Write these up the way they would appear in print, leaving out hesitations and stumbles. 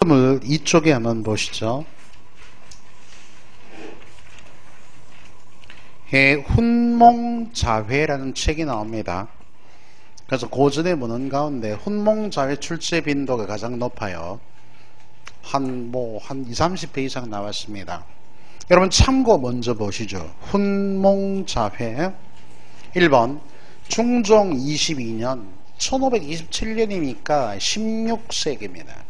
을 이쪽에 한번 보시죠. 훈몽자회라는 책이 나옵니다. 그래서 고전의 문헌 가운데 훈몽자회 출제 빈도가 가장 높아요. 한 20, 30회 이상 나왔습니다. 여러분 참고 먼저 보시죠. 훈몽자회 1번 중종 22년 1527년이니까 16세기입니다.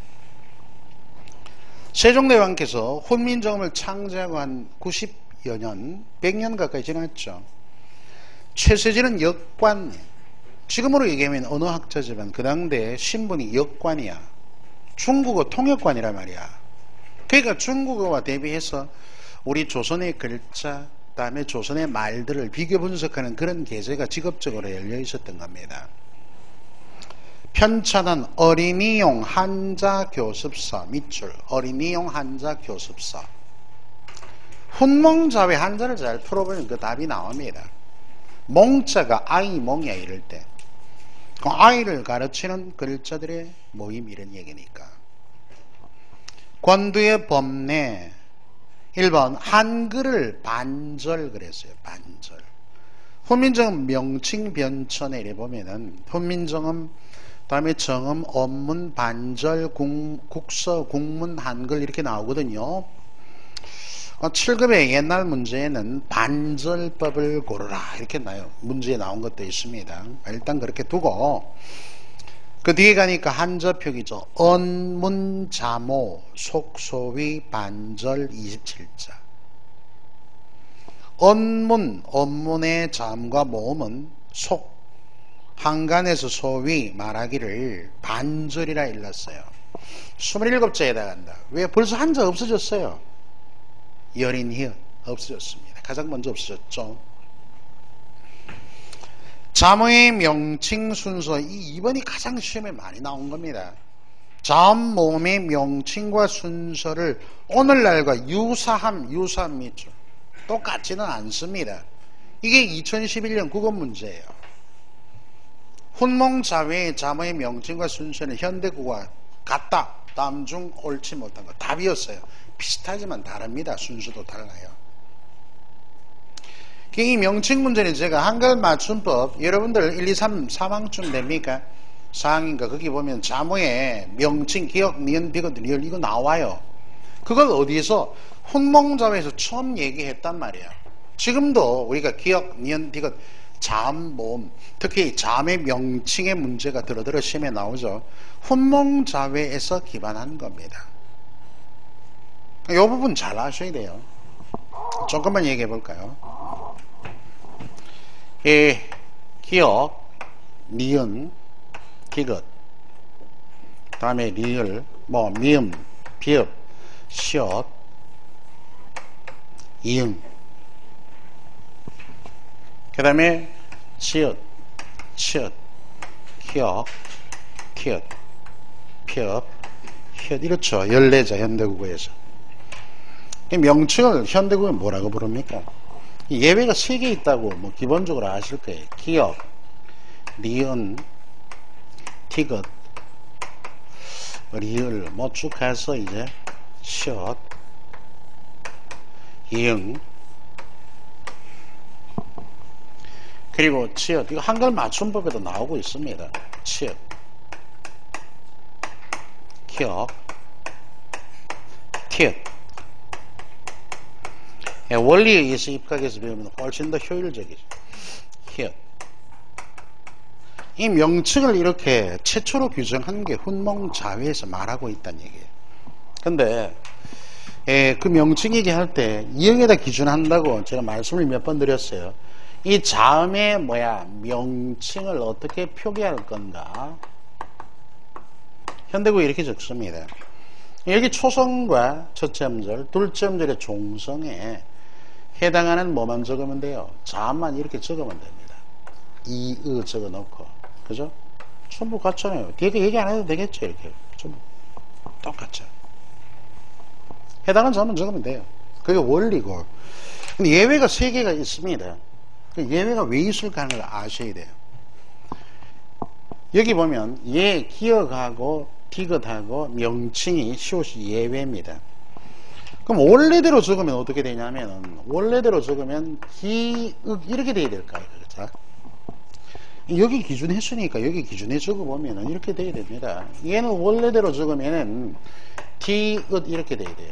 세종대왕께서 훈민정음을 창제하고 한 90여 년, 100년 가까이 지났죠. 최세진은 역관, 지금으로 얘기하면 언어학자지만 그 당대 신분이 역관이야. 중국어 통역관이란 말이야. 그러니까 중국어와 대비해서 우리 조선의 글자, 그다음에 조선의 말들을 비교 분석하는 그런 계제가 직업적으로 열려 있었던 겁니다. 편찬은 어린이용 한자교습서 밑줄, 어린이용 한자교습서. 훈몽자회 한자를 잘 풀어보면 그 답이 나옵니다. 몽자가 아이 몽이야 이럴 때. 그 아이를 가르치는 글자들의 모임 이런 얘기니까. 권두의 법례 1번 한글을 반절 그랬어요. 반절. 훈민정음 명칭 변천에 이래 보면은 훈민정음 다음에 정음, 언문, 반절, 국서, 국문, 한글 이렇게 나오거든요. 7급의 옛날 문제에는 반절법을 고르라 이렇게 나요. 문제에 나온 것도 있습니다. 일단 그렇게 두고 그 뒤에 가니까 한자표기죠. 언문, 자모, 속소위, 반절 27자. 언문, 언문의 잠과 모음은 속, 한간에서 소위 말하기를 반절이라 일렀어요. 27자에 해당한다. 왜? 벌써 한자 없어졌어요. 여린히읗 없어졌습니다. 가장 먼저 없어졌죠. 자모의 명칭 순서 이 2번이 가장 시험에 많이 나온 겁니다. 자음 모음의 명칭과 순서를 오늘날과 유사함 밑줄 똑같지는 않습니다. 이게 2011년 국어 문제예요. 훈몽자회의 자모의 명칭과 순서는 현대국어와 같다. 다음 중 옳지 못한 거 답이었어요. 비슷하지만 다릅니다. 순서도 달라요. 이 명칭 문제는 제가 한글 맞춤법 여러분들 1, 2, 3, 4항쯤 됩니까? 4항인가 거기 보면 자모의 명칭, 기억, 니은, 비긋, 리을 이거 나와요. 그걸 어디서 훈몽자회에서 처음 얘기했단 말이야. 지금도 우리가 기억, 니은, 비긋 자음, 모음, 특히 자음의 명칭의 문제가 들어들어 시험에 나오죠. 훈몽자회에서 기반한 겁니다. 이 부분 잘 아셔야 돼요. 조금만 얘기해 볼까요? 기억, 니은, 기긋, 다음에 리을, 미음, 비읍, 시옷, 이응, 그 다음에 치읓, 치읓, 기억, 키읓, 피읍, 흓 이렇죠. 14자 현대국어에서. 이 명칭을 현대국어에 뭐라고 부릅니까? 예외가 3개 있다고 기본적으로 아실 거예요. 기억, 니은, 티긋, 리을 쭉 가서 이제 시옷, 이응, 그리고 치읓. 이거 한글 맞춤법에도 나오고 있습니다. 치읓, 기억, 티읕. 원리에 의해서 입각해서 배우면 훨씬 더 효율적이죠. 히읗. 이 명칭을 이렇게 최초로 규정한 게 훈몽자회에서 말하고 있다는 얘기예요. 근데 그 명칭 얘기할 때 이형에다 기준한다고 제가 말씀을 몇 번 드렸어요. 이 자음의 명칭을 어떻게 표기할 건가? 현대국에 이렇게 적습니다. 여기 초성과 첫째 음절, 둘째 음절의 종성에 해당하는 뭐만 적으면 돼요? 자음만 이렇게 적으면 됩니다. 이, 으 적어 놓고. 그죠? 전부 같잖아요. 뒤에 얘기 안 해도 되겠죠? 이렇게. 전부 똑같죠. 해당하는 자음만 적으면 돼요. 그게 원리고. 근데 예외가 3개가 있습니다. 예외가 왜 있을까 하는 걸 아셔야 돼요. 여기 보면 기억하고 디귿하고 명칭이 시옷이 예외입니다. 그럼 원래대로 적으면 어떻게 되냐면은, 원래대로 적으면 기읍 이렇게 돼야 될까요? 그렇죠? 여기 기준 했으니까 여기 기준에 적어보면은 이렇게 돼야 됩니다. 얘는 원래대로 적으면은 디귿 이렇게 돼야 돼요.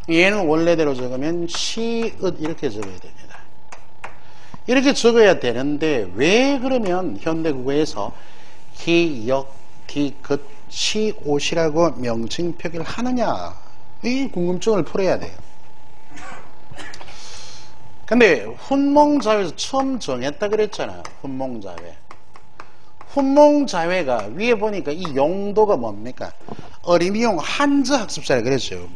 얘는 원래대로 적으면 시읒 이렇게 적어야 됩니다. 이렇게 적어야 되는데 왜 그러면 현대국어에서 기역, 디귿, 시옷이라고 명칭 표기를 하느냐, 이 궁금증을 풀어야 돼요. 근데 훈몽자회에서 처음 정했다 그랬잖아요. 훈몽자회. 훈몽자회가 위에 보니까 이 용도가 뭡니까? 어린이용 한자 학습사라 그랬어요.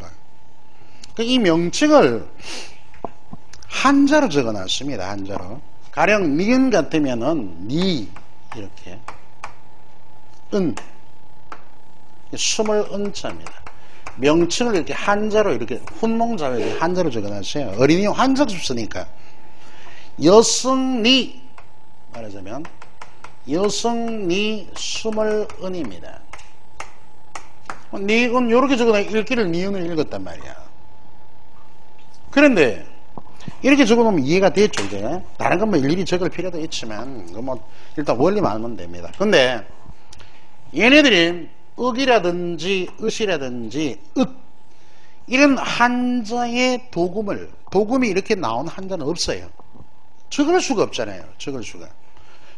이 명칭을 한자로 적어놨습니다. 한자로. 가령 니은 같으면은 니 이렇게 은 스물 은자입니다. 명칭을 이렇게 한자로 이렇게 훈몽자회에 한자로 적어놨어요. 어린이용 한자 학습서니까. 여승니 말하자면 여승니 스물 은입니다. 니은 이렇게 적어놔 읽기를 니은을 읽었단 말이야. 그런데 이렇게 적어놓으면 이해가 됐죠. 이제 다른 건 뭐 일일이 적을 필요도 있지만 뭐 일단 원리만 알면 됩니다. 근데 얘네들이 윽이라든지 으시라든지 윽 이런 한자의 도금이 이렇게 나온 한자는 없어요. 적을 수가 없잖아요. 적을 수가.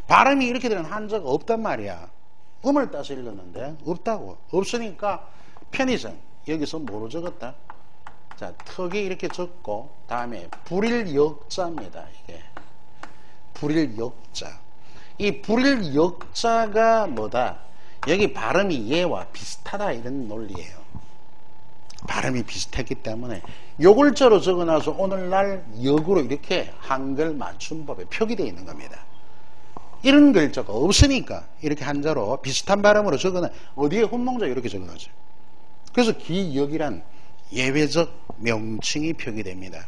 발음이 이렇게 되는 한자가 없단 말이야. 음을 따서 읽었는데 없다고. 없으니까 편의성. 여기서 뭐로 적었다? 자, 턱이 이렇게 적고 다음에 불일역자입니다. 이게 불일역자. 이 불일역자가 뭐다? 여기 발음이 얘와 비슷하다 이런 논리예요. 발음이 비슷했기 때문에 요글자로 적어놔서 오늘날 역으로 이렇게 한글 맞춤법에 표기되어 있는 겁니다. 이런 글자가 없으니까 이렇게 한자로 비슷한 발음으로 적어놔. 어디에 훈몽자 이렇게 적어놨어요. 그래서 기역이란 예외적 명칭이 표기됩니다.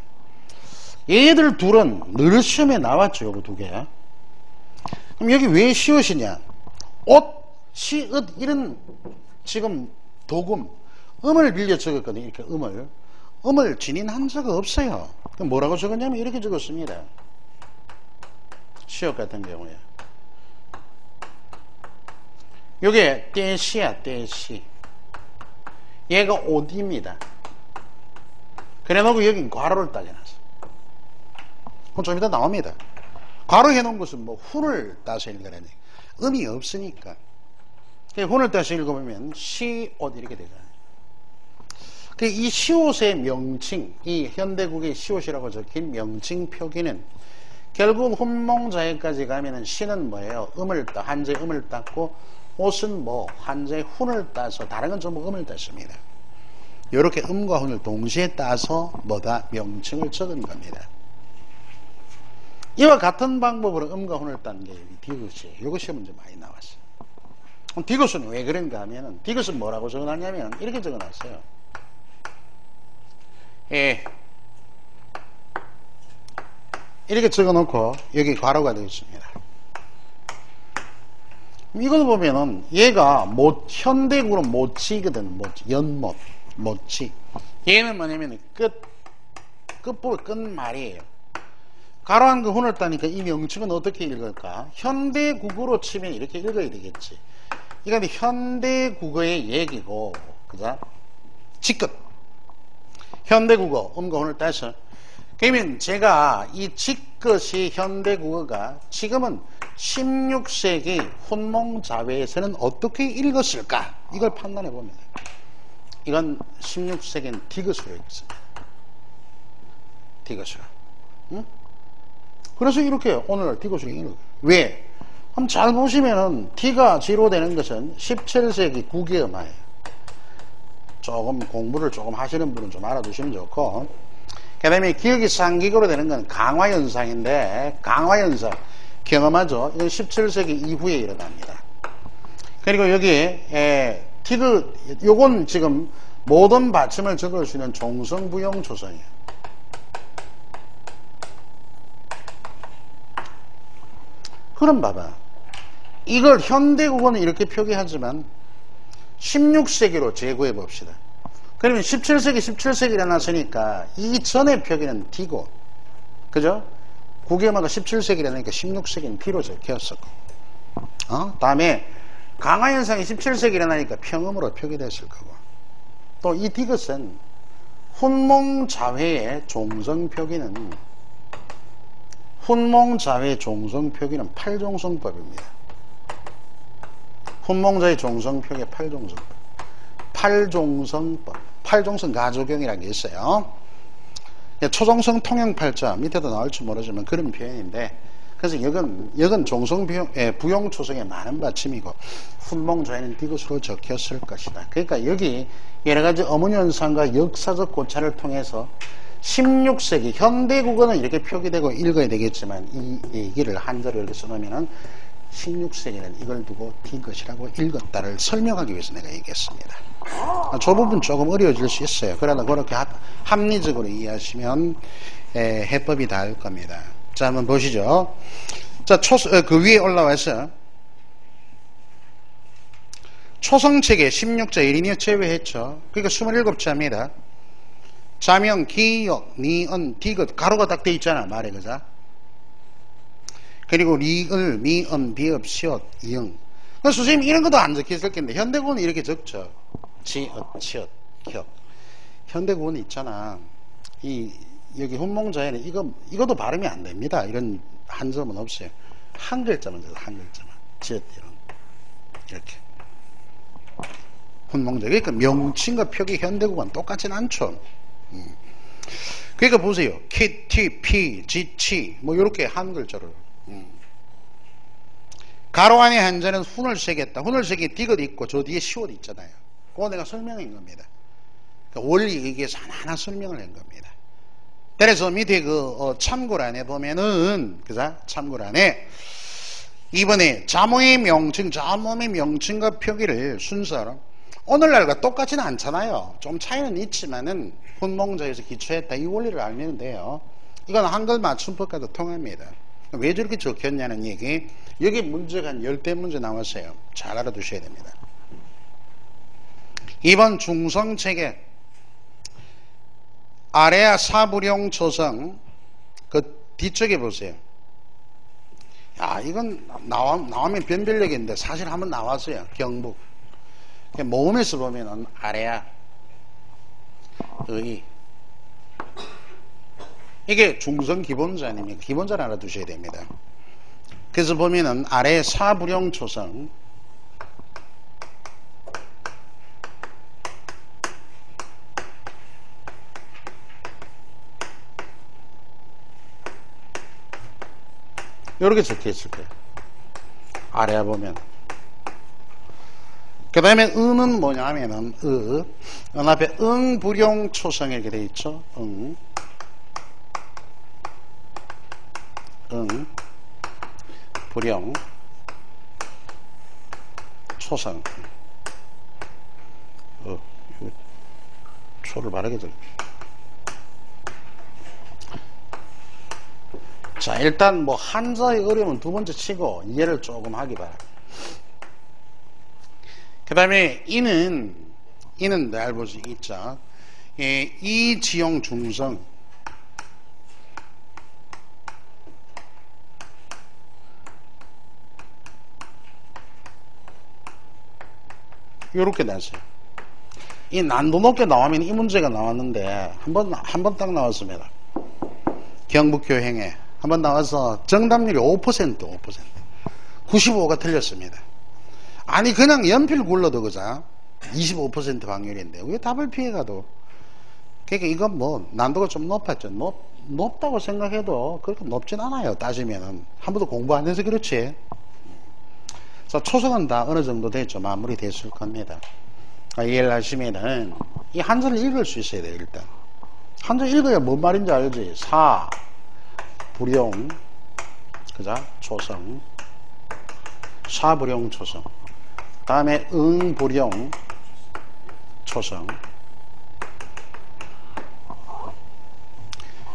얘들 둘은 늘 시험에 나왔죠. 요거 두 개. 그럼 여기 왜 시옷이냐? 옷, 시읒 이런 지금 도금 음을 빌려 적었거든요. 이렇게 음을 지닌 한자가 없어요. 그럼 뭐라고 적었냐면 이렇게 적었습니다. 시옷 같은 경우에 요게 떼시야. 떼시. 얘가 옷입니다. 그래 놓고 여긴 괄호를 따져놨어. 그럼 좀 이따 나옵니다. 괄호 해놓은 것은 뭐 훈을 따서 읽으라는 얘기. 음이 없으니까. 훈을 따서 읽어보면 시옷 이렇게 되잖아요. 이 시옷의 명칭, 이 현대국의 시옷이라고 적힌 명칭 표기는 결국 훈몽자에까지 가면은 시는 뭐예요? 한자의 음을 땄고 옷은 뭐 한자의 훈을 따서 다른 건 전부 음을 땄습니다. 이렇게 음과 훈을 동시에 따서 뭐다? 명칭을 적은 겁니다. 이와 같은 방법으로 음과 훈을 딴 게 디귿이에요. 이거 시험 문제 많이 나왔어요. 그럼 디귿은 왜 그런가 하면은 디귿은 뭐라고 적어놨냐면 이렇게 적어놨어요. 예. 이렇게 적어놓고 여기 괄호가 되어 있습니다. 이걸 보면은 얘가 현대국으로 모치거든. 연못, 모치. 얘는 뭐냐면 끝부분 끝말이에요. 가로한 그 훈을 따니까 이 명칭은 어떻게 읽을까? 현대국어로 치면 이렇게 읽어야 되겠지. 이건 현대국어의 얘기고, 그죠? 직끝. 현대국어, 음과 훈을 따서. 그러면 제가 이 직끝이 현대국어가 지금은 16세기 훈몽자회에서는 어떻게 읽었을까? 이걸 판단해 봅니다. 이건 16세기는 디귿으로 읽습니다. 디귿으로. 응? 그래서 이렇게 오늘 디귿으로 읽어요. 왜? 한번 잘 보시면은 T가 G로 되는 것은 17세기 국외음화예요. 조금 공부를 조금 하시는 분은 좀 알아두시면 좋고, 그 다음에 기억이 상기구로 되는 건 강화현상인데, 강화현상 경험하죠. 이건 17세기 이후에 일어납니다. 그리고 여기 요건 지금 모든 받침을 적을 수 있는 종성부용 조성이에요. 그럼 봐봐. 이걸 현대국어는 이렇게 표기하지만 16세기로 재구해 봅시다. 그러면 17세기라 났으니까 이 전의 표기는 D고, 그죠? 구개마가 17세기라 나니까 16세기는 B로 적혔었고, 다음에 강화현상이 17세기라 나니까 평음으로 표기됐을 거고, 또 이 디귿은 훈몽자회의 종성표기는 팔종성법입니다. 훈몽자의 종성표기의 팔종성법. 팔종성 가조경이라는 게 있어요. 초종성 통영팔자, 밑에도 나올지 모르지만 그런 표현인데, 그래서 여건 종성 부용 초성에 많은 받침이고, 훈몽자에는 디귿으로 적혔을 것이다. 그러니까 여기 여러 가지 어문현상과 역사적 고찰을 통해서 16세기 현대국어는 이렇게 표기되고 읽어야 되겠지만, 이 얘기를 한자로 이렇게 써놓으면은 16세기는 이걸 두고 디귿이라고 읽었다를 설명하기 위해서 내가 얘기했습니다. 저 부분 조금 어려워질 수 있어요. 그러나 그렇게 합리적으로 이해하시면 해법이 닿을 겁니다. 자, 한번 보시죠. 자, 그 위에 올라와서 초성책에 16자 1인이어 제외했죠. 그러니까 27자입니다. 자명, 기역, 니은, 디귿, 가로가 딱 돼 있잖아, 말에, 그자? 그리고 리을, 미음, 비읍, 시옷, 이응. 선생님 이런 것도 안 적혀있을 텐데 현대국어는 이렇게 적죠. 지읒, 치읒, 격. 현대국어는 있잖아. 여기 훈몽자에는 이것도 발음이 안 됩니다. 이런 한 점은 없어요. 한 글자만 적어요. 한 글자만. 지읒, 이렇게. 훈몽자. 그러니까 명칭과 표기 현대국어는 똑같진 않죠. 그러니까 보세요. 키, 티, 피, 지, 치. 뭐 이렇게 한 글자를. 가로 안에 한자는 훈을 새겼다. 훈을 새긴 디귿 있고 저 뒤에 시옷 있잖아요. 그거 내가 설명한 겁니다. 그러니까 원리 의기에서 하나하나 설명을 한 겁니다. 그래서 밑에 참고란에 보면은, 그자? 참고란에 이번에 자몽의 명칭과 표기를 순서로 오늘날과 똑같지는 않잖아요. 좀 차이는 있지만은 훈몽자에서 기초했다. 이 원리를 알면 돼요. 이건 한글 맞춤법과도 통합니다. 왜 저렇게 적혔냐는 얘기. 여기 문제가 한 10대 문제 나왔어요. 잘 알아두셔야 됩니다. 이번 중성책에 아래야 사부령 초성 그 뒤쪽에 보세요. 야, 이건 나오면 변별력인데 사실 한번 나왔어요. 경북. 모음에서 보면은 아래야 의 이게 중성 기본자 아닙니까? 기본자를 알아두셔야 됩니다. 그래서 보면은 아래 사부령 초성 이렇게 적혀 있을 거예요. 아래 보면. 그 다음에 은은 뭐냐 하면은 은 앞에 응부령 초성 이렇게 되어 있죠. 부령 초성 초를 바르게 들. 자, 일단 뭐 한자의 어려움은 두 번째 치고 이해를 조금 하기 바랍니다. 그 다음에 이는 날 수 있죠. 이지용 중성 요렇게 났어요. 이 난도 높게 나오면 이 문제가 나왔는데 한 번 딱 나왔습니다. 경북교행에 한 번 나와서 정답률이 5%. 95가 틀렸습니다. 아니 그냥 연필 굴러도 그자 25% 확률인데 왜 답을 피해가도. 그러니까 이건 뭐 난도가 좀 높았죠. 높다고 생각해도 그렇게 높진 않아요. 따지면은 한 번도 공부 안 해서 그렇지. 그래서 초성은 다 어느 정도 됐죠. 마무리 됐을 겁니다. 이해를 하시면은 이 한자를 읽을 수 있어야 돼요. 일단 한자 읽어야 뭔 말인지 알지. 사 부령 그자 초성 사부령 초성 다음에 응부령 초성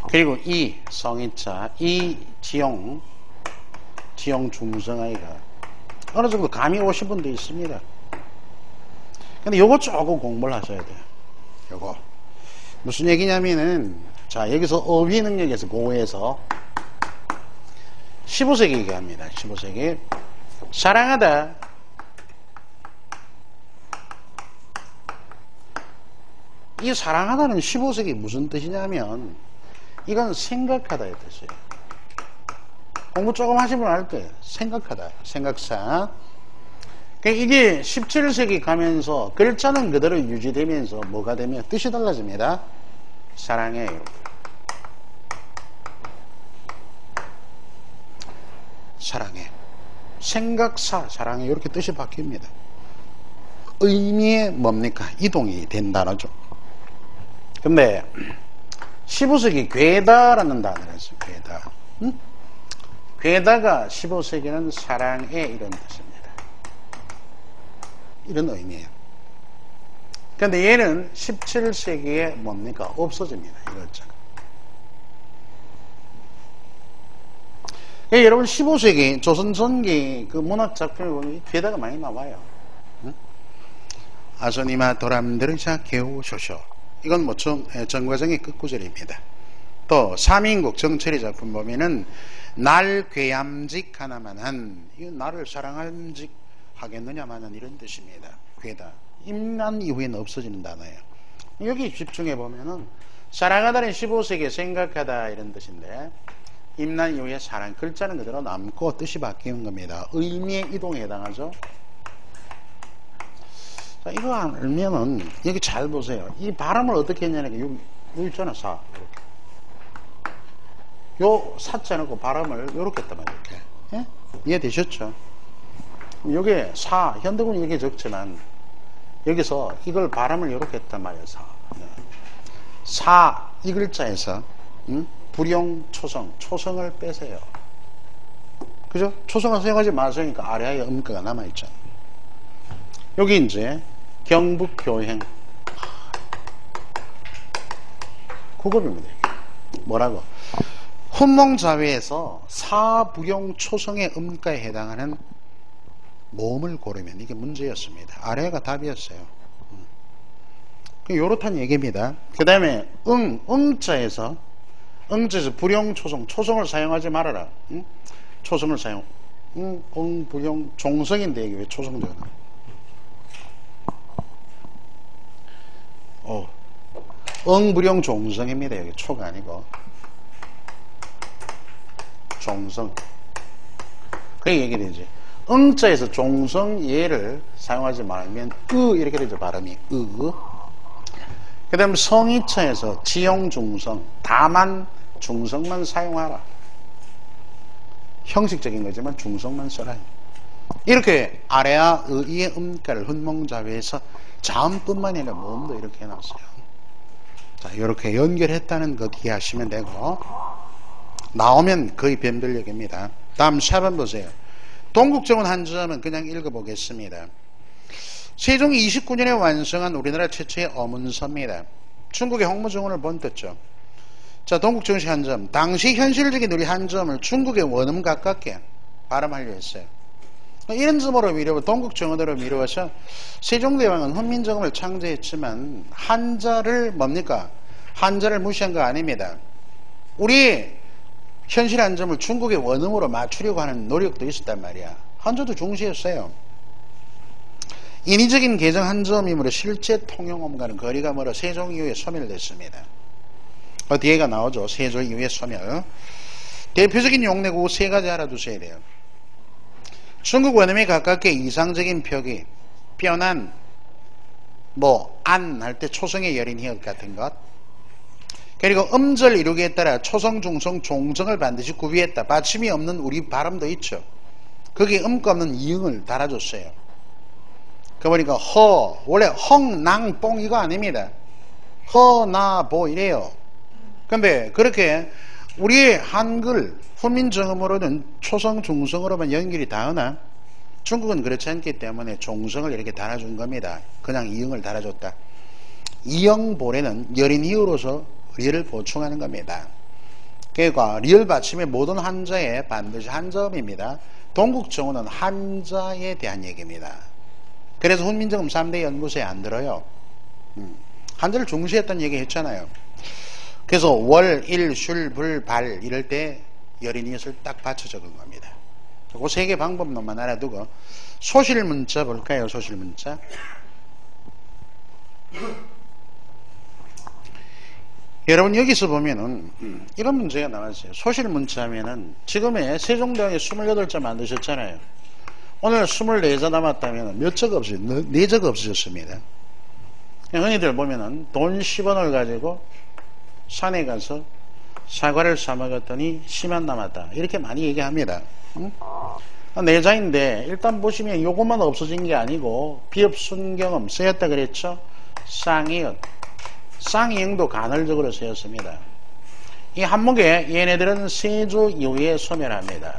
그리고 이 성인자 이 지용 중성아이가 어느 정도 감이 오신 분도 있습니다. 근데 요거 조금 공부를 하셔야 돼요. 요거. 무슨 얘기냐면은, 자, 여기서 어휘 능력에서 고에서 15세기 얘기합니다. 15세기. 사랑하다. 이 사랑하다는 15세기 무슨 뜻이냐면, 이건 생각하다의 뜻이에요. 공부 조금 하시면 알 거예요. 생각하다. 생각사. 그러니까 이게 17세기 가면서 글자는 그대로 유지되면서 뭐가 되면 뜻이 달라집니다. 사랑해요. 사랑해. 생각사, 사랑해. 이렇게 뜻이 바뀝니다. 의미에 뭡니까? 이동이 된다라죠. 근데 15세기 괴다라는 단어가 있어요. 괴다. 응? 괴다가 15세기는 사랑해 이런 뜻입니다. 이런 의미예요. 근데 얘는 17세기에 뭡니까? 없어집니다. 이거죠. 예, 여러분 15세기 조선 전기 그 문학 작품에 보면 괴다가 많이 나와요. 응? 아소니마 도람들으자 개우쇼쇼. 이건 뭐 정과정의 끝구절입니다. 또 3인국 정철의 작품 보면은 날 괴암직 하나만한, 이건 나를 사랑함직 하겠느냐마는 이런 뜻입니다. 괴다. 임난 이후에는 없어지는 단어예요. 여기 집중해 보면은 사랑하다는 15세기에 생각하다 이런 뜻인데, 임난 이후에 사랑, 글자는 그대로 남고 뜻이 바뀌는 겁니다. 의미의 이동에 해당하죠. 자, 이거 알면은 여기 잘 보세요. 이 발음을 어떻게 했냐니까 여기 있잖아. 사 이렇게. 요 사자 놓고 발음을 요렇게 했단 말이에요. 이렇게. 예? 이해되셨죠? 요게 사, 현대군이 이렇게 적지만 여기서 이걸 발음을 요렇게 했단 말이에요. 사. 사, 이 글자에서 불용 초성, 초성을 빼세요. 그죠? 초성을 사용하지 마시니까 아래에 음가가 남아있잖아요. 여기 이제 경북교행 국어입니다. 뭐라고? 훈몽자회에서 사불용 초성의 음가에 해당하는 모음을 고르면 이게 문제였습니다. 아래가 답이었어요. 요렇단 얘기입니다. 그 다음에 응자에서 불용 초성, 초성을 사용하지 말아라. 초성을 사용. 불용 종성인데 이게 왜 초성 되나? 불용 종성입니다. 여기 초가 아니고 종성. 그렇게 얘기되지. 응자에서 종성 예를 사용하지 말면 이렇게 되죠. 발음이 그 다음 성이차에서 지용중성, 다만 중성만 사용하라. 형식적인 거지만 중성만 써라. 이렇게 아래와 의의 음가를 훈몽자회에서 자음뿐만 아니라 모음도 이렇게 해놨어요. 자, 이렇게 연결했다는 것 이해하시면 되고, 나오면 거의 변별력입니다. 다음 4번 보세요. 동국정원 한자음은 그냥 읽어보겠습니다. 세종이 29년에 완성한 우리나라 최초의 어문서입니다. 중국의 홍무정원을 본떴죠. 자, 동국정원식 한자음. 당시 현실적인 우리 한자음을 중국의 원음 가깝게 발음하려 했어요. 이런 점으로 미루어 동국정원으로 미루어서 세종대왕은 훈민정음을 창제했지만 한자를 뭡니까? 한자를 무시한 거 아닙니다. 우리 현실 한자음을 중국의 원음으로 맞추려고 하는 노력도 있었단 말이야. 한자도 중시했어요. 인위적인 개정 한자음이므로 실제 통용음과는 거리가 멀어 세종 이후에 소멸됐습니다. 뒤에가 나오죠. 세종 이후에 소멸. 대표적인 용례고 세 가지 알아두셔야 돼요. 중국 원음에 가깝게 이상적인 표기, 뼈난, 안 할 때 초성의 여린 히읗 같은 것. 그리고 음절 이루기에 따라 초성, 중성, 종성을 반드시 구비했다. 받침이 없는 우리 발음도 있죠. 거기에 음가 없는 이응을 달아줬어요. 그러니까 원래 헝, 낭, 뽕 이거 아닙니다. 허, 나, 보 이래요. 근데 그렇게 우리의 한글 훈민정음으로는 초성, 중성으로만 연결이 닿으나 중국은 그렇지 않기 때문에 종성을 이렇게 달아준 겁니다. 그냥 이응을 달아줬다. 이응보래는 여린 이유로서 리을 보충하는 겁니다. 그러니까 리을 받침의 모든 한자에 반드시 한자음입니다. 동국정원은 한자에 대한 얘기입니다. 그래서 훈민정음 3대 연구소에 안 들어요. 한자를 중시했다는 얘기 했잖아요. 그래서 월, 일, 술, 불, 발 이럴 때 열인이엇을 딱 받쳐 적은 겁니다. 그 세 개 방법만 알아두고 소실문자 볼까요? 소실문자. 여러분 여기서 보면은 이런 문제가 나왔어요. 소실문자 하면은 지금의 세종대왕이 28자 만드셨잖아요. 오늘 24자 남았다면 몇 자가 없어요? 4자가 없어졌습니다. 흔히들 보면은 돈 10원을 가지고 산에 가서 사과를 사 먹었더니 10만 남았다. 이렇게 많이 얘기합니다. 4자인데 일단 보시면 요것만 없어진 게 아니고 비읍순경음 쓰였다 그랬죠? 쌍이읒, 쌍이응도 간헐적으로 쓰였습니다. 이 한목에 얘네들은 세조 이후에 소멸합니다.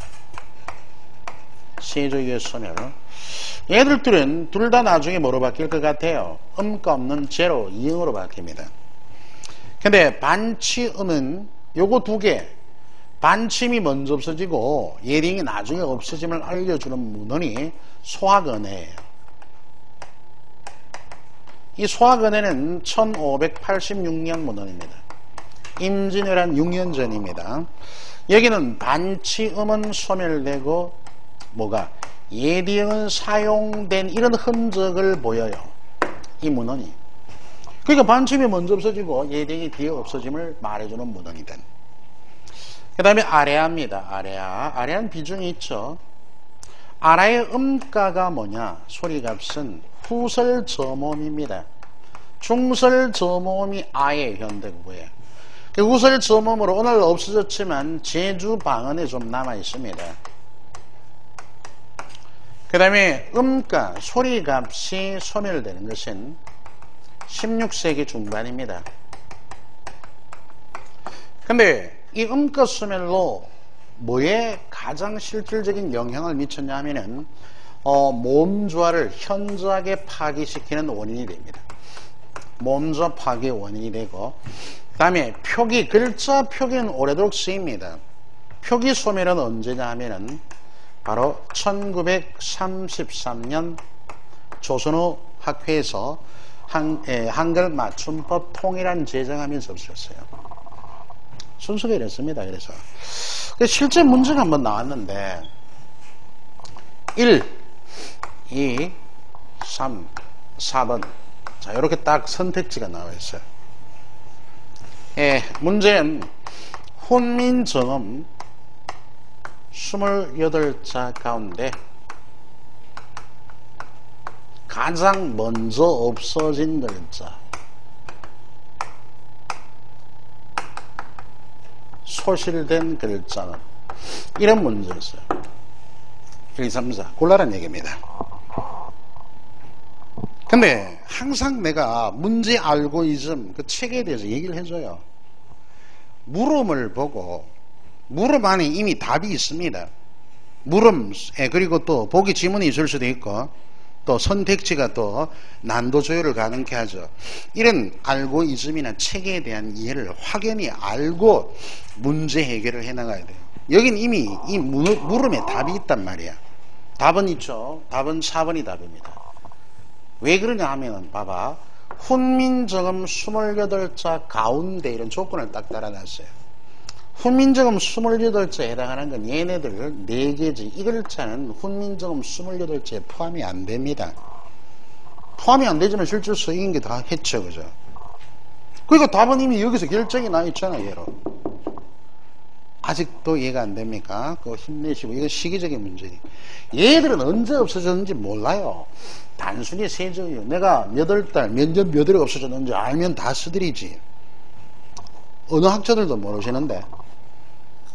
세조 이후에 소멸. 얘들들은 둘 다 나중에 뭐로 바뀔 것 같아요? 음가 없는 제로, 이응으로 바뀝니다. 근데 반치음은 요거 두 개, 반침이 먼저 없어지고 예딩이 나중에 없어짐을 알려주는 문헌이 소학은혜예요. 이 소학은혜는 1586년 문헌입니다. 임진왜란 6년 전입니다. 여기는 반치음은 소멸되고 뭐가 예딩은 사용된 이런 흔적을 보여요. 이 문헌이. 그러니까 반침이 먼저 없어지고 예딩이 뒤에 없어짐을 말해주는 문헌이다. 그 다음에 아래아입니다. 아래아는 비중이 있죠. 아라의 음가가 뭐냐? 소리값은 후설저모음입니다. 중설저모음이 아의 현대국어예요. 그 후설저모음으로 오늘 없어졌지만 제주 방언에 좀 남아 있습니다. 그 다음에 음가, 소리값이 소멸되는 것은 16세기 중반입니다. 근데 이 음가 소멸로 뭐에 가장 실질적인 영향을 미쳤냐 하면은 모음조화를 현저하게 파기시키는 원인이 됩니다. 모음조화 파기의 원인이 되고, 그 다음에 표기, 글자 표기는 오래도록 쓰입니다. 표기 소멸은 언제냐 하면은 바로 1933년 조선어 학회에서 한글 맞춤법 통일안 제정하면서 없었어요. 순서가 이랬습니다. 그래서 실제 문제가 한번 나왔는데 1, 2, 3, 4번 자 이렇게 딱 선택지가 나와 있어요. 문제는 훈민정음 28자 가운데 가장 먼저 없어진 글자 소실된 글자는 이런 문제였어요. 1, 2, 3, 4 곤란한 얘기입니다. 근데 항상 내가 문제 알고리즘 그 책에 대해서 얘기를 해줘요. 물음을 보고 물음 안에 이미 답이 있습니다. 물음 그리고 또 보기 지문이 있을 수도 있고 또 선택지가 또 난도 조율을 가능케 하죠. 이런 알고리즘이나 책에 대한 이해를 확연히 알고 문제 해결을 해나가야 돼요. 여긴 이미 이 물음에 답이 있단 말이야. 답은 있죠. 답은 4번이 답입니다. 왜 그러냐 하면 봐봐. 훈민정음 28자 가운데 이런 조건을 딱 달아놨어요. 훈민정음 28자에 해당하는 건 얘네들 4개지. 이 글자는 훈민정음 28자에 포함이 안 됩니다. 포함이 안 되지만 실제로 쓰인 게 다 했죠. 그죠? 그러니까 답은 이미 여기서 결정이 나 있잖아요. 얘로. 아직도 이해가 안 됩니까? 그거 힘내시고. 이건 시기적인 문제니까. 얘들은 언제 없어졌는지 몰라요. 단순히 세정이요. 내가 몇 달, 몇 년, 몇 월에 없어졌는지 알면 다 쓰드리지. 어느 학자들도 모르시는데.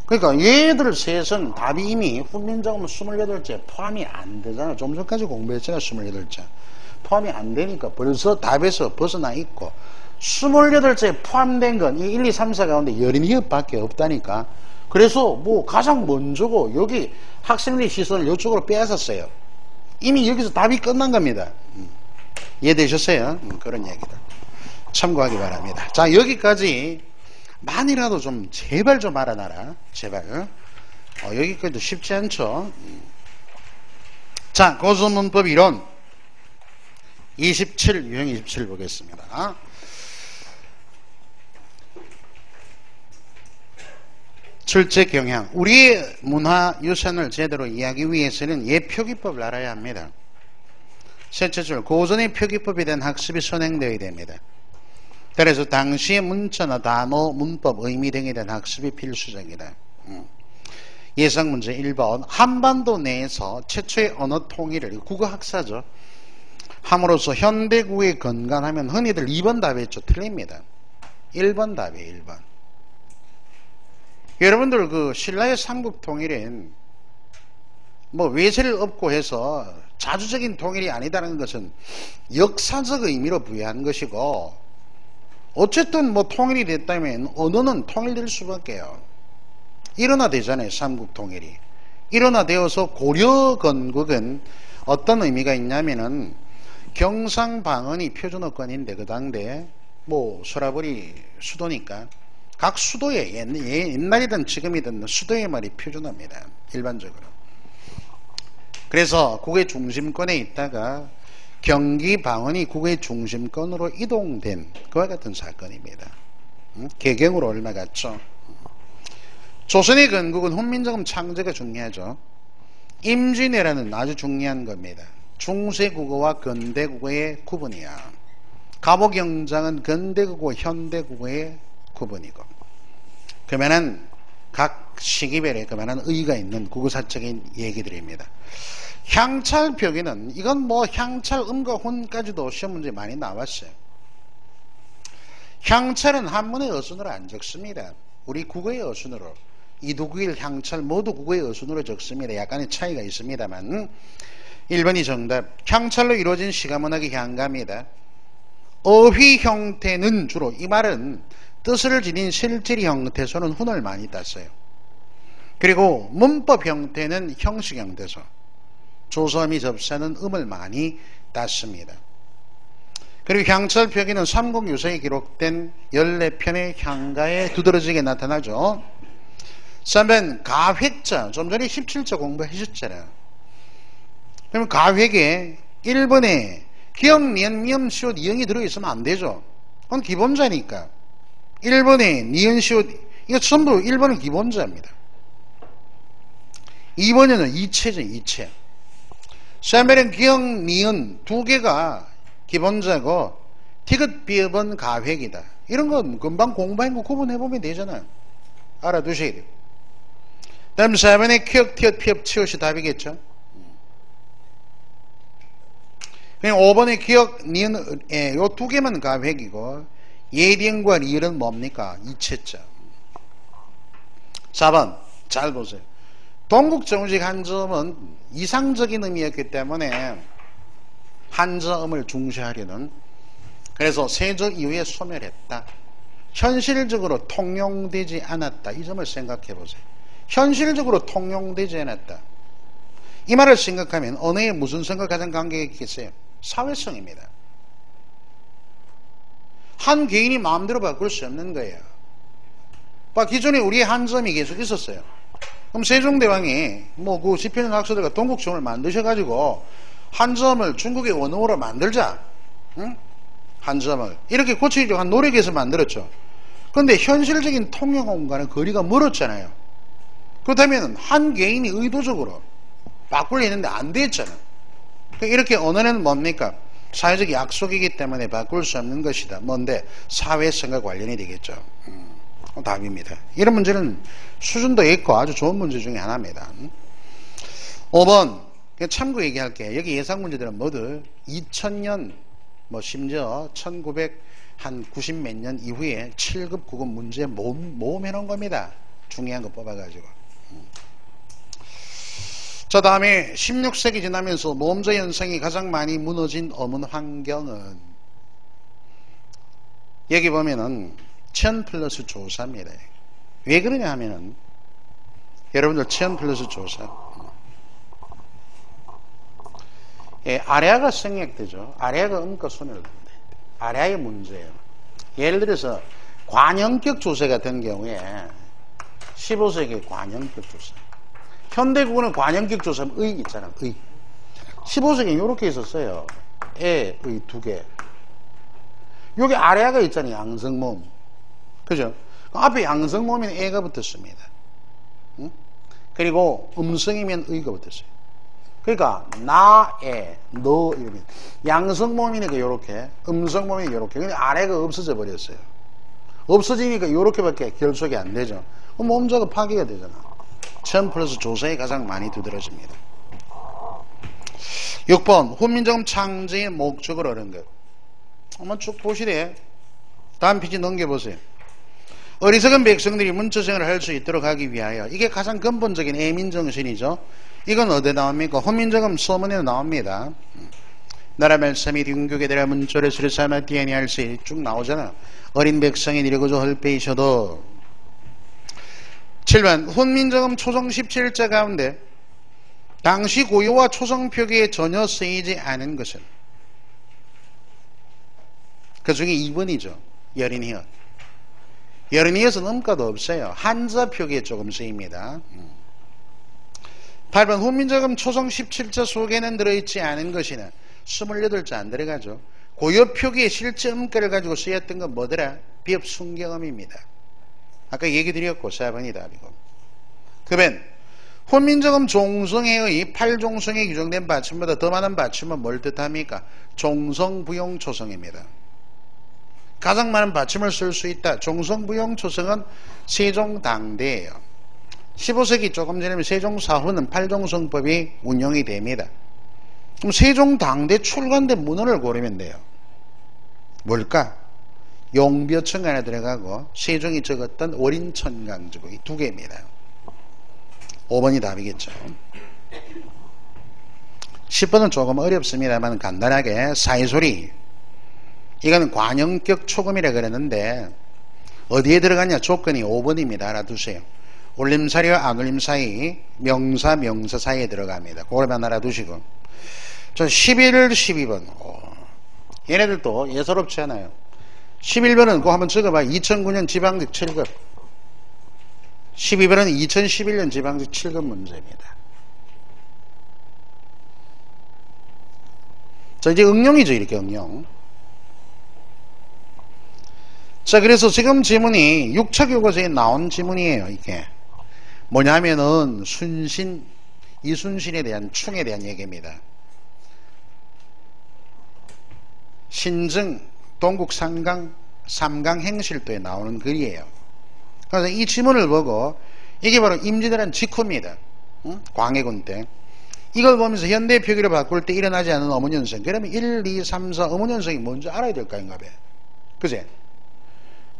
그러니까 얘들 셋은 답이 이미 훈민정음 28자에 포함이 안 되잖아. 좀 전까지 공부했잖아. 28자. 포함이 안 되니까 벌써 답에서 벗어나 있고 28자에 포함된 건 이 1, 2, 3, 4 가운데 12개밖에 없다니까. 그래서 뭐 가장 먼저고 여기 학생들의 시선을 이쪽으로 빼앗았어요. 이미 여기서 답이 끝난 겁니다. 이해되셨어요? 그런 얘기들 참고하기 바랍니다. 자, 여기까지 만이라도 좀 제발 좀 알아놔라. 제발. 여기까지도 쉽지 않죠. 자, 고수문법 이론 27, 유형 27 보겠습니다. 철제 경향. 우리의 문화유산을 제대로 이해하기 위해서는 예표기법을 알아야 합니다. 셋째 줄, 고전의 표기법에 대한 학습이 선행되어야 됩니다. 그래서 당시의 문자나 단어, 문법, 의미 등에 대한 학습이 필수적이다. 예상문제 1번. 한반도 내에서 최초의 언어 통일을, 국어학사죠, 함으로써 현대국의 건강하면 흔히들 2번 답이었죠. 틀립니다. 1번 답이에요. 1번. 여러분들 그 신라의 삼국통일은 뭐 외세를 업고 해서 자주적인 통일이 아니다는 것은 역사적 의미로 부여한 것이고, 어쨌든 뭐 통일이 됐다면 언어는 통일될 수밖에요. 일원화되잖아요. 삼국통일이 일원화되어서 고려 건국은 어떤 의미가 있냐면은 경상방언이 표준어권인데, 그 당대 뭐 서라벌이 수도니까 각 수도에 옛날이든 지금이든 수도의 말이 표준어입니다. 일반적으로. 그래서 국의 중심권에 있다가 경기 방언이 국의 중심권으로 이동된 그와 같은 사건입니다. 개경으로 얼마 갔죠. 조선의 건국은 훈민정음 창제가 중요하죠. 임진왜란은 아주 중요한 겁니다. 중세국어와 근대국어의 구분이야. 갑오경장은 근대국어, 현대국어의 구분이고, 그러면은 각 시기별에 그만한 의의가 있는 국어사적인 얘기들입니다. 향찰 표기는, 이건 뭐 향찰 음과 혼까지도 시험 문제 많이 나왔어요. 향찰은 한문의 어순으로 안 적습니다. 우리 국어의 어순으로. 이두구일, 향찰 모두 국어의 어순으로 적습니다. 약간의 차이가 있습니다만 1번이 정답. 향찰로 이루어진 시가문학의 향가입니다. 어휘 형태는 주로, 이 말은 뜻을 지닌 실질의 형태소는 훈을 많이 땄어요. 그리고 문법 형태는 형식 형태소, 조서음이 접사는 음을 많이 땄습니다. 그리고 향찰 표기는 삼국유서에 기록된 14편의 향가에 두드러지게 나타나죠. 3번 가획자, 좀 전에 17자 공부하셨잖아요. 그러면 가획에 1번에 기역, 니은, 미음, 시옷, 이응이 들어있으면 안 되죠. 그건 기본자니까. 1번에 니은, 시옷, 이거 전부 1번은 기본자입니다. 2번에는 이체죠. 이체. 3번은 기역, 니은 두 개가 기본자고 티귿, 비읍은 가획이다. 이런 건 금방 공부한 거 구분해보면 되잖아요. 알아두셔야 돼요. 다음 4번에 키역, 티읕, 피읕, 치읓이 답이겠죠. 그냥 5번에 기역, 니은, 요 두 개만 가획이고 예딩과 리을은 뭡니까? 이체자. 4번 잘 보세요. 동국정식 한자음은 이상적인 의미였기 때문에 한자음을 중시하려는, 그래서 세조 이후에 소멸했다. 현실적으로 통용되지 않았다. 이 점을 생각해 보세요. 현실적으로 통용되지 않았다. 이 말을 생각하면 언어에 무슨 생각 가장 관계가 있겠어요? 사회성입니다. 한 개인이 마음대로 바꿀 수 없는 거예요. 기존에 우리의 한자음이 계속 있었어요. 그럼 세종대왕이 뭐 그 지필 학자들과 동국정을 만드셔가지고 한자음을 중국의 원어로 만들자, 응? 한자음을 이렇게 고치려고 한 노력에서 만들었죠. 그런데 현실적인 통용과는 거리가 멀었잖아요. 그렇다면 한 개인이 의도적으로 바꾸려 했는데 안 됐잖아요. 이렇게 언어는 뭡니까? 사회적 약속이기 때문에 바꿀 수 없는 것이다. 뭔데? 사회성과 관련이 되겠죠. 답입니다. 이런 문제는 수준도 있고 아주 좋은 문제 중에 하나입니다. 5번 참고 얘기할게요. 여기 예상 문제들은 모두 2000년 뭐 심지어 1990 몇 년 이후에 7급 9급 문제 모음해 놓은 겁니다. 중요한 거 뽑아가지고. 자, 다음에 16세기 지나면서 모음자 현상이 가장 많이 무너진 어문 환경은, 여기 보면은 천 플러스 조사입니다. 왜 그러냐 하면은 여러분들 천 플러스 조사, 아래아가 생략되죠. 아래아가 음과 소멸됩니다. 아래아의 문제예요. 예를 들어서 관형격 조사 같은 경우에 15세기 관형격 조사, 현대국어는 관형격 조사 의 있잖아. 의. 15세기는 이렇게 있었어요. 에의 두 개. 여기 아래가 있잖아요. 양성모음. 그죠? 앞에 양성모음인 에가 붙었습니다. 응? 그리고 음성이면 의가 붙었어요. 그러니까 나에 너 이러면 양성모음이니까 요렇게, 음성모음이 요렇게. 근데 아래가 없어져 버렸어요. 없어지니까 요렇게밖에 결속이 안 되죠. 그럼 모음자가 파괴가 되잖아. 천 플러스 조사에 가장 많이 두드러집니다. 6번 훈민정음 창제의 목적을 얻은 것. 한번 쭉 보시래. 다음 페이지 넘겨보세요. 어리석은 백성들이 문처생활을 할 수 있도록 하기 위하여, 이게 가장 근본적인 애민정신이죠. 이건 어디에 나옵니까? 훈민정음 서문에 나옵니다. 나라 말씀이 흉교에 대라 문조를 수를 삼아 뛰어니 할수 쭉 나오잖아. 어린 백성이 이르고저 헐빼이셔도. 7번 훈민정음 초성 17자 가운데 당시 고유와 초성 표기에 전혀 쓰이지 않은 것은, 그 중에 2번이죠. 여린이엇. 여린이엇은 음가도 없어요. 한자 표기에 조금 쓰입니다. 8번 훈민정음 초성 17자 속에는 들어있지 않은 것이나 28자 안 들어가죠. 고유 표기에 실제 음가를 가지고 쓰였던 건 뭐더라? 비읍 순경음입니다. 아까 얘기 드렸고 4번이 답이고. 9번 훈민정음 종성에의 8종성에 규정된 받침보다 더 많은 받침은 뭘 뜻합니까? 종성부용초성입니다. 가장 많은 받침을 쓸 수 있다. 종성부용초성은 세종당대예요. 15세기 조금 전이면 세종사후는 8종성법이 운영이 됩니다. 그럼 세종당대 출간된 문헌을 고르면 돼요. 뭘까? 용벼청 안에 들어가고 세종이 적었던 월인천강지국, 이 두 개입니다. 5번이 답이겠죠. 10번은 조금 어렵습니다만 간단하게 사이소리, 이거는 관형격 초금이라 그랬는데 어디에 들어가냐? 조건이 5번입니다. 알아두세요. 올림사리와 안올림 사이, 명사 명사 사이에 들어갑니다. 그거만 알아두시고. 저 11, 12번 얘네들도 예사롭지 않아요. 11번은 그거 한번 적어봐. 2009년 지방직 7급. 12번은 2011년 지방직 7급 문제입니다. 자, 이제 응용이죠. 이렇게 응용. 자, 그래서 지금 지문이 6차 교과서에 나온 지문이에요. 이게 뭐냐면은 순신, 이순신에 대한 충에 대한 얘기입니다. 신증, 동국 삼강 행실도에 나오는 글이에요. 그래서 이 지문을 보고 이게 바로 임진왜란 직후입니다. 응? 광해군 때. 이걸 보면서 현대 표기를 바꿀 때 일어나지 않은 어문현상. 그러면 1, 2, 3, 4 어문현상이 뭔지 알아야 될까 인가 봐. 그제?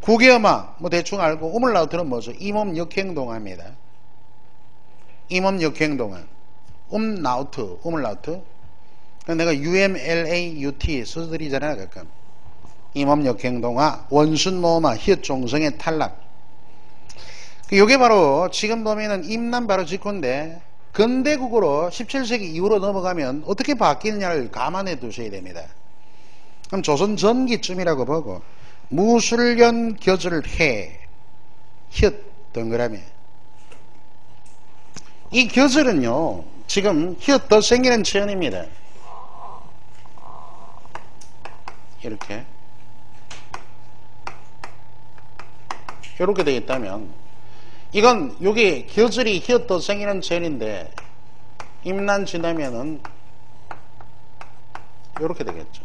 국외어마 뭐 대충 알고 우물라우트는 뭐죠? 임업 역행동화입니다. 임업 역행동화. 나우트, 우물라우트. 내가 UMLAUT 써드리잖아 가끔. 임업 역행동화, 원순모마, 히읗종성의 탈락. 이게 바로 지금 보면은 임난 바로 직후인데 근대국으로 17세기 이후로 넘어가면 어떻게 바뀌느냐를 감안해 두셔야 됩니다. 그럼 조선 전기쯤이라고 보고 무술년 겨절 해 혓 동그라미. 이 겨절은요 지금 혓 더 생기는 체언입니다. 이렇게 되어 있다면 이건 요게 겨절이 혓 더 생기는 체언인데 임난 지나면은 이렇게 되겠죠.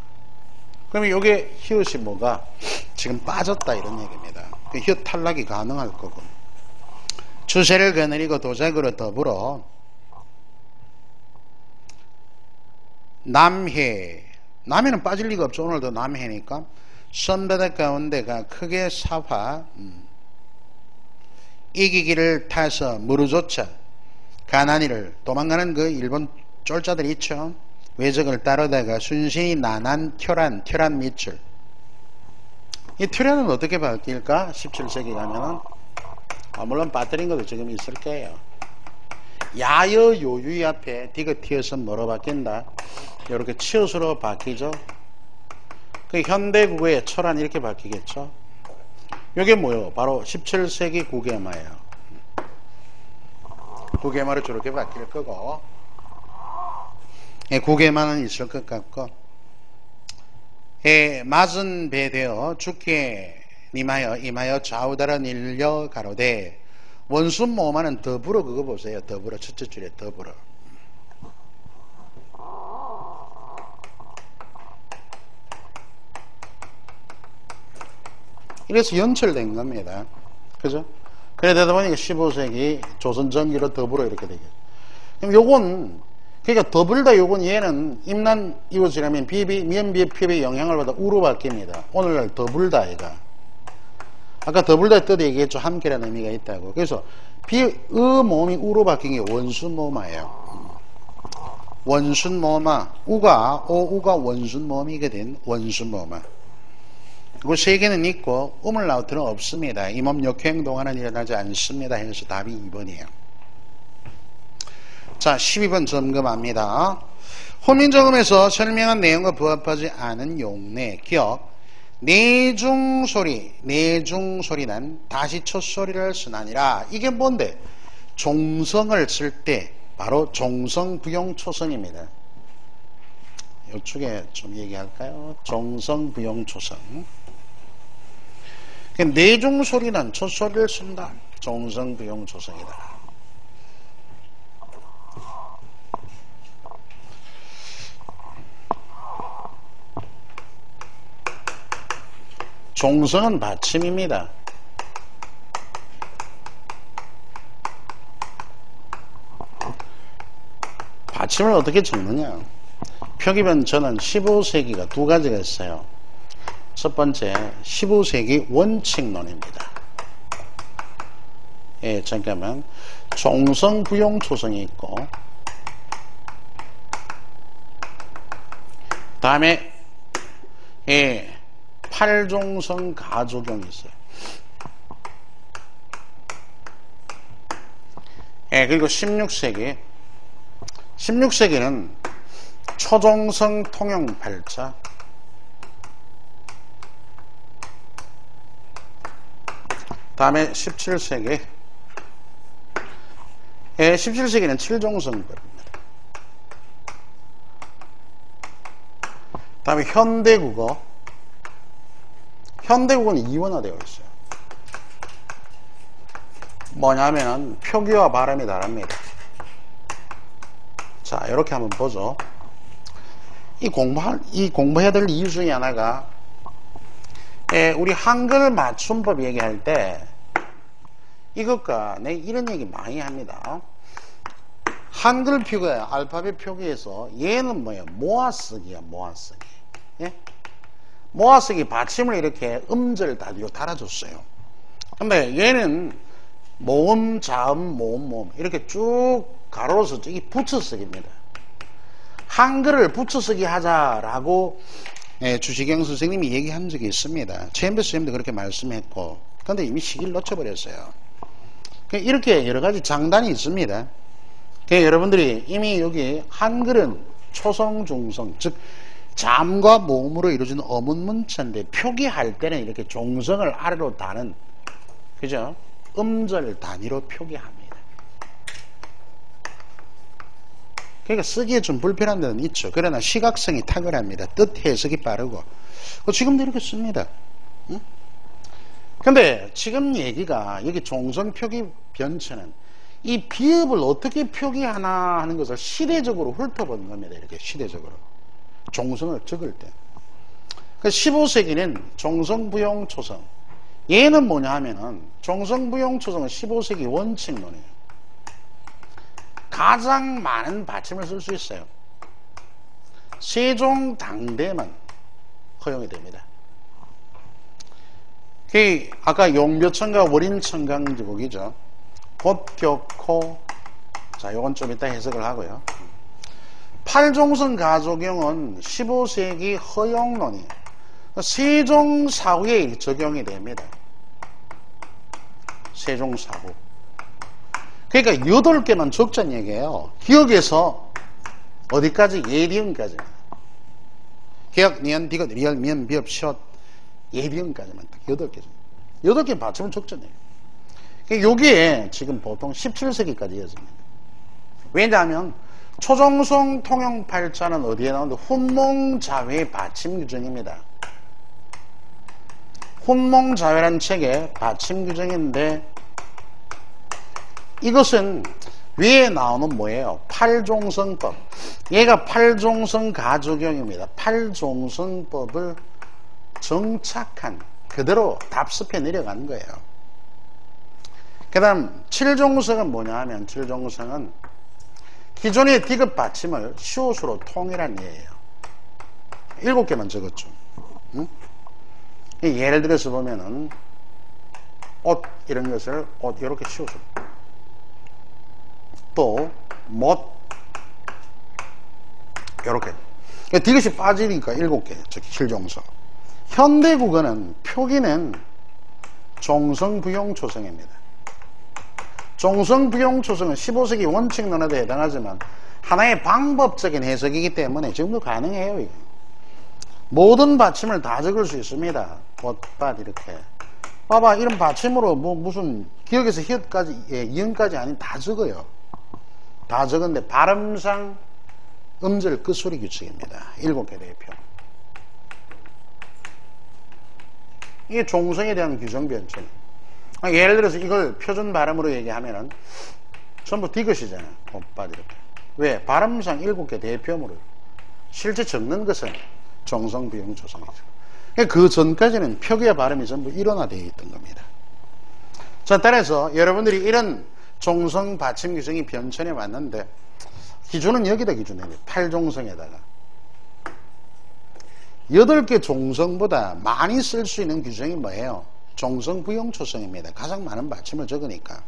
그러면 요게 히읗이 뭐가 지금 빠졌다 이런 얘기입니다. 혓 탈락이 가능할 거고. 추세를 거느리고 도작으로 더불어 남해, 남해는 빠질 리가 없죠. 오늘도 남해니까. 선바다 가운데가 크게 사화, 이기기를 타서 무르조차 가난이를 도망가는 그 일본 쫄자들 있죠. 외적을 따르다가 순신이 난한 튀란 밑줄. 이 튀란은 어떻게 바뀔까? 17세기 가면은 물론 빠뜨린 것도 지금 있을 거예요. 야여 요유의 앞에 디귿 뭐로 바뀐다? 이렇게 치읓으로 바뀌죠. 그 현대국어의 철안 이렇게 바뀌겠죠. 이게 뭐예요? 바로 17세기 국외마예요. 국외마로 저렇게 바뀔 거고, 국외마는 있을 것 같고, 맞은 배 되어 죽게 임하여 좌우달아 밀려 가로되 원순 모음하는 더불어 그거 보세요. 더불어 첫째 줄에 더불어. 이래서 연철된 겁니다. 그죠? 그래 되다 보니까 15세기 조선 전기로 더불어 이렇게 되겠죠. 그럼 요건 그러니까 더불다 요건 얘는 임난 이웃이라면 비비 미연비의 피부에 영향을 받아 우로 바뀝니다. 오늘날 더불다 얘가. 아까 더불다의 뜻 얘기했죠. 함께라는 의미가 있다고. 그래서 비의 모음이 우로 바뀐 게 원순모마예요. 원순모마. 우가 원순모음이게 된 원순모마. 그 세 개는 있고 우물라우트는 없습니다. 이 몸 역행 동안은 일어나지 않습니다. 해서 답이 2번이에요. 자, 12번 점검합니다. 혼민정음에서 설명한 내용과 부합하지 않은 용례, 기억, 내중소리, 내중소리는 다시 첫소리를 쓰나니라. 이게 뭔데? 종성을 쓸 때 바로 종성부용초성입니다. 이쪽에 좀 얘기할까요? 종성부용초성. 내중소리는 첫소리를 쓴다. 종성부용초성이다. 종성은 받침입니다. 받침을 어떻게 적느냐? 표기변 저는 15세기가 두 가지가 있어요. 첫 번째 15세기 원칙론입니다. 예, 잠깐만. 종성부용초성이 있고 다음에 예, 팔종성 가조경이 있어요. 예, 그리고 16세기는 초종성 통용팔자, 다음에 17세기, 예, 17세기는 칠종성법입니다. 다음에 현대국어는 이원화되어 있어요. 뭐냐면은 표기와 발음이 다릅니다. 자, 이렇게 한번 보죠. 이 공부해야 될 이유 중에 하나가, 예, 우리 한글 맞춤법 얘기할 때 이것과 내 이런 얘기 많이 합니다. 한글 표기, 알파벳 표기에서 얘는 뭐예요? 모아쓰기야, 모아쓰기. 예? 모아쓰기 받침을 이렇게 음절 다리로 달아줬어요. 근데 얘는 모음, 자음, 모음, 모음 이렇게 쭉 가로로서 이게 붙여쓰기입니다. 한글을 붙여쓰기 하자라고 주시경 선생님이 얘기한 적이 있습니다. 최현배 선생님도 그렇게 말씀했고, 근데 이미 시기를 놓쳐버렸어요. 이렇게 여러 가지 장단이 있습니다. 여러분들이 이미 여기 한글은 초성, 중성, 즉 잠과 모음으로 이루어지는 어문문자인데 표기할 때는 이렇게 종성을 아래로 다는, 그죠? 음절 단위로 표기합니다. 그러니까 쓰기에 좀 불편한 데는 있죠. 그러나 시각성이 탁월합니다. 뜻 해석이 빠르고. 지금도 이렇게 씁니다. 응? 근데 지금 얘기가 여기 종성 표기 변체는 이 비읍을 어떻게 표기하나 하는 것을 시대적으로 훑어보는 겁니다. 이렇게 시대적으로. 종성을 적을 때. 15세기는 종성부용초성. 얘는 뭐냐 하면은 종성부용초성은 15세기 원칙론이에요. 가장 많은 받침을 쓸 수 있어요. 세종당대만 허용이 됩니다. 아까 용벼천가 월인천강지국이죠. 법격호. 자, 요건 좀 이따 해석을 하고요. 팔종성 가조경은 15세기 허용론이에요. 세종사후에 적용이 됩니다. 세종사후. 그러니까 8개만 적자는 얘기예요. 기억에서 어디까지? 예비음까지입니다. 기억, 니은, 디귿, 리얼, 미음, 비읍, 시옷, 예비음까지만 딱 8개. 8개 받침은 적자네요. 여기에 지금 보통 17세기까지 이어집니다. 왜냐하면 초종성 통용팔자는 어디에 나오는데 훈몽자회 받침 규정입니다. 훈몽자회라는 책의 받침 규정인데 이것은 위에 나오는 뭐예요? 팔종성법. 얘가 팔종성 가적용입니다. 팔종성법을 정착한 그대로 답습해 내려간 거예요. 그 다음 7종성은 뭐냐 하면 7종성은 기존의 디귿 받침을 시옷으로 통일한 예예요. 7개만 적었죠. 응? 예를 들어서 보면은 옷 이런 것을 옷 이렇게 시옷으로 또 못 이렇게 디귿이 빠지니까 7개 즉 7종성. 현대 국어는 표기는 종성부용초성입니다. 종성부용초성은 15세기 원칙론에도 해당하지만 하나의 방법적인 해석이기 때문에 지금도 가능해요. 이거. 모든 받침을 다 적을 수 있습니다. 꽃밭 이렇게 봐봐 이런 받침으로 뭐 무슨 기억에서 히읗까지 이응까지 아닌 다 적어요. 다 적은데 발음상 음절 끝소리 규칙입니다. 7개 대표. 이게 종성에 대한 규정 변천. 예를 들어서 이걸 표준 발음으로 얘기하면은 전부 디귿이잖아요. 꽃밭 이렇게. 왜? 발음상 7개 대표물을 실제 적는 것은 종성부용초성이죠. 그 전까지는 표기와 발음이 전부 일원화되어 있던 겁니다. 자, 따라서 여러분들이 이런 종성 받침 규정이 변천해 왔는데 기준은 여기다 기준해요. 8종성에다가 8개 종성보다 많이 쓸 수 있는 규정이 뭐예요? 종성부용초성입니다. 가장 많은 받침을 적으니까.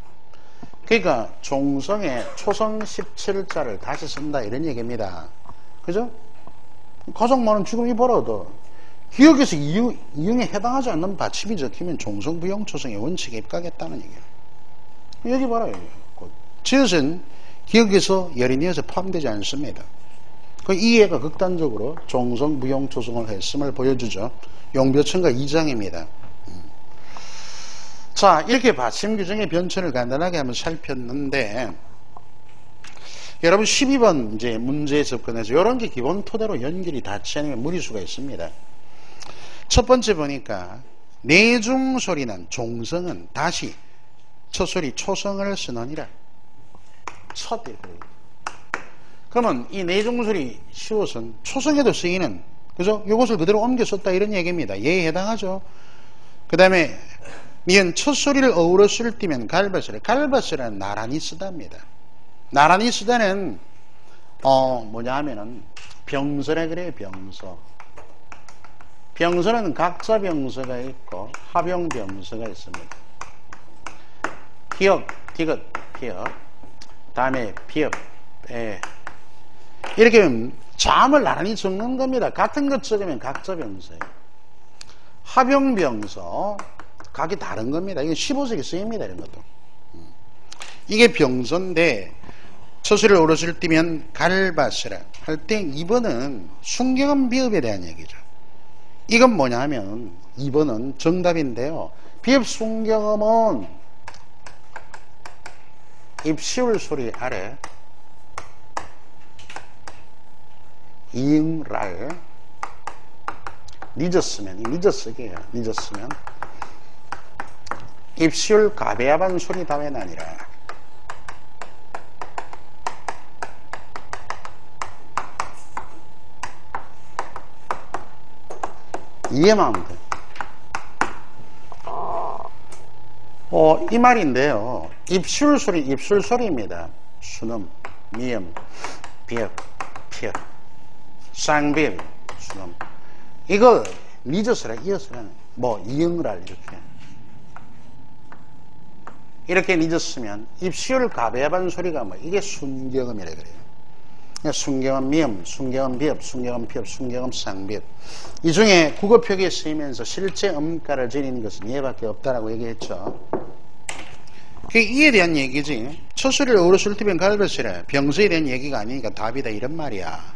그러니까 종성의 초성 17자를 다시 쓴다 이런 얘기입니다. 그죠? 가장 많은 지금 이봐라도 기억에서 이응에 해당하지 않는 받침이 적히면 종성부용초성의 원칙에 입각했다는 얘기예요. 여기 봐라. 지읒은 기억에서 열인이어서 포함되지 않습니다. 그 이해가 극단적으로 종성부용초성을 했음을 보여주죠. 용벼천가 2장입니다. 자, 이렇게 받침 규정의 변천을 간단하게 한번 살폈는데 여러분 12번 이제 문제에 접근해서 이런 게 기본 토대로 연결이 닿지 않으면 무리수가 있습니다. 첫 번째 보니까 내중소리는 종성은 다시 첫소리 초성을 쓰느니라. 첫 그러면 이 내중소리 시옷은 초성에도 쓰이는 그죠? 이것을 그대로 옮겨 썼다 이런 얘기입니다. 예에 해당하죠. 그 다음에 미연 첫소리를 어우러 쓸 때면 갈바스라. 갈바스라는 나란히 쓰다입니다. 나란히 쓰다는 뭐냐 하면은 병서라 그래요. 병서. 병서는 각자 병서가 있고 합용 병서가 있습니다. 기역, 디귿, 피역, 다음에 비읍, 이렇게 자음을 나란히 적는 겁니다. 같은 것 적으면 각자 병서예요. 합용 병서, 각이 다른 겁니다. 이건 15세기 쓰입니다. 이런 것도. 이게 병서인데 첫소리를 오롯을 띄면 갈바스라 할 때 2번은 순경음 비읍에 대한 얘기죠. 이건 뭐냐 하면 2번은 정답인데요. 비읍 순경음은 입시울 소리 아래 이응랄 늦었으면 늦었으게요. 늦었으면 입시울 가베아반 소리 다웬 아니라 이해만 하면 돼. 이 말인데요. 입술 소리, 입술 소리입니다. 순음, 미음, 비읍, 피읍, 쌍비읍, 순음. 이걸 늦어서라, 이어서라, 이응을 이렇게 늦었으면 입술 가베아반 소리가 이게 순경음이라 그래요. 순경음 미음, 순경음 비읍, 순경음 피읍, 순경음 쌍비읍. 이 중에 국어 표기에 쓰이면서 실제 음가를 지닌 것은 얘밖에 없다라고 얘기했죠. 이에 대한 얘기지. 첫소리를 어우러쓸 때면 갈바스라. 병서에 대한 얘기가 아니니까 답이다 이런 말이야.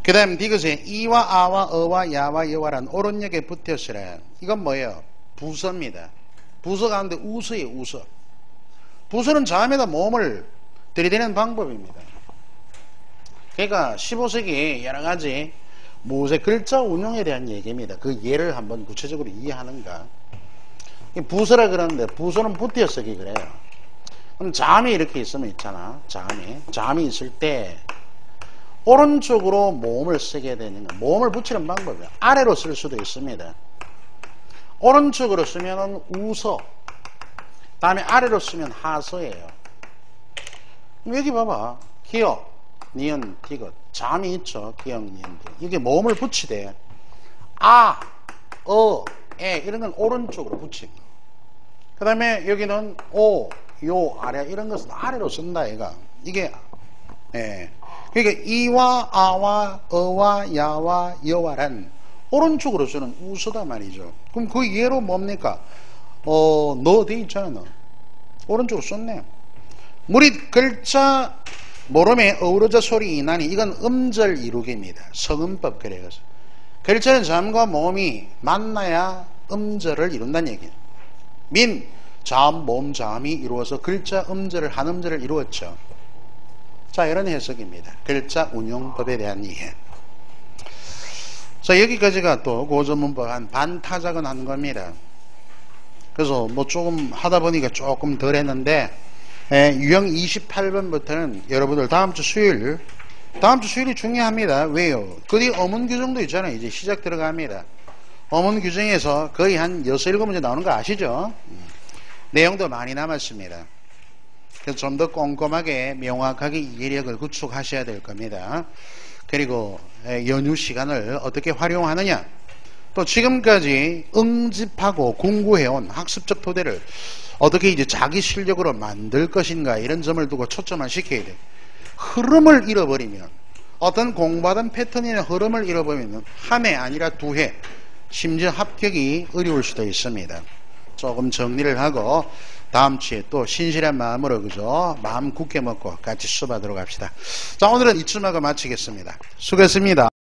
그 다음 디귿에 이와 아와 어와 야와 여와란 오른역에 붙였으라. 이건 뭐예요? 부서입니다. 부서 가운데 우서예요. 우서. 부서는 자음에다 모음을 들이대는 방법입니다. 그러니까 15세기 여러가지 무엇의 글자 운용에 대한 얘기입니다. 그 예를 한번 구체적으로 이해하는가. 부서라 그러는데 부서는 붙여 쓰기 그래요. 그럼 잠이 이렇게 있으면 있잖아. 잠이 있을 때 오른쪽으로 모음을 쓰게 되는 거. 모음을 붙이는 방법이에요. 아래로 쓸 수도 있습니다. 오른쪽으로 쓰면 우서, 다음에 아래로 쓰면 하서예요. 여기 봐봐. 기역, 니은, 디귿. 잠이 있죠. 기역, 니은, 디귿. 이게 모음을 붙이되 아, 에 이런 건 오른쪽으로 붙이고, 그 다음에 여기는 오, 요, 아래 이런 것은 아래로 쓴다 얘가. 이게 그러니까 이와 아와 어와 야와 여와란 오른쪽으로 쓰는 우서다 말이죠. 그럼 그 예로 뭡니까? 너 돼 있잖아. 너 오른쪽으로 썼네. 무리 글자 모름에 어우러져 소리 이나니 이건 음절 이루기입니다. 성음법 그래서 글자는 잠과 모음이 만나야 음절을 이룬다는 얘기예요. 민, 잠, 모음, 잠이 이루어서 글자 음절을 한 음절을 이루었죠. 자, 이런 해석입니다. 글자 운용법에 대한 이해. 자, 여기까지가 또 고전문법 한 반타작은 한 겁니다. 그래서 뭐 조금 하다 보니까 조금 덜 했는데, 유형 28번부터는 여러분들 다음 주 수요일이 중요합니다. 왜요? 그 뒤 어문 규정도 있잖아요. 이제 시작 들어갑니다. 어문 규정에서 거의 한 6, 7문제 나오는 거 아시죠? 내용도 많이 남았습니다. 그래서 좀 더 꼼꼼하게 명확하게 이해력을 구축하셔야 될 겁니다. 그리고 연휴 시간을 어떻게 활용하느냐, 또 지금까지 응집하고 공부해온 학습적 토대를 어떻게 이제 자기 실력으로 만들 것인가, 이런 점을 두고 초점을 시켜야 돼. 흐름을 잃어버리면, 어떤 공부하던 패턴이나 흐름을 잃어버리면 한 해 아니라 2해, 심지어 합격이 어려울 수도 있습니다. 조금 정리를 하고 다음 주에 또 신실한 마음으로, 그죠? 마음 굳게 먹고 같이 수업하도록 합시다. 자, 오늘은 이쯤 하고 마치겠습니다. 수고했습니다.